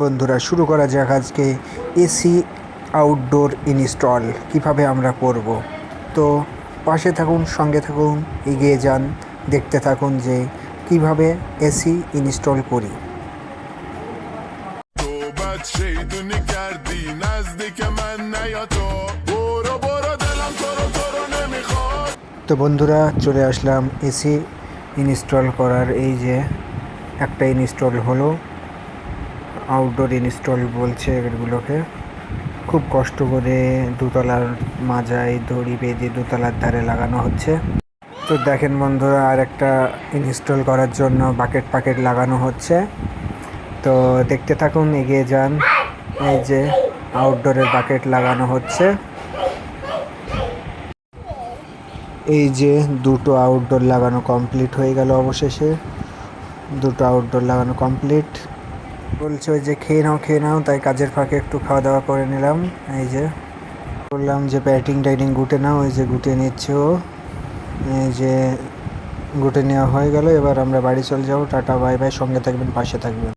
বন্ধুরা, শুরু করা যাক আজকে এসি আউটডোর ইনস্টল কিভাবে আমরা করব। তো পাশে থাকুন, সঙ্গে থাকুন, এগিয়ে যান, দেখতে থাকুন যে কিভাবে এসি ইনস্টল করি। তো বন্ধুরা, চলে আসলাম এসি ইনস্টল করার। এই যে একটা ইনস্টল হলো, আউটডোর ইনস্টল বলছে এগুলোকে। খুব কষ্ট করে দোতলার মাজায় দড়ি বেঁধে দোতলার ধারে লাগানো হচ্ছে। তো দেখেন বন্ধুরা, আর একটা ইনস্টল করার জন্য বাকেট লাগানো হচ্ছে। তো দেখতে থাকুন, এগিয়ে যান। এই যে আউটডোরের বাকেট লাগানো হচ্ছে। এই যে দুটো আউটডোর লাগানো কমপ্লিট হয়ে গেল। অবশেষে দুটো আউটডোর লাগানো কমপ্লিট। বলছে ওই যে খেয়ে নাও, তাই কাজের ফাঁকে একটু খাওয়া দাওয়া করে নিলাম। এই যে বললাম যে ব্যাটিং গুটে নাও, ওই যে গুটে নিচ্ছে ও। এই যে গুটে নেওয়া হয়ে গেল। এবার আমরা বাড়ি চলে যাবো। টাটা বাই বাই, সঙ্গে থাকবেন, পাশে থাকবেন।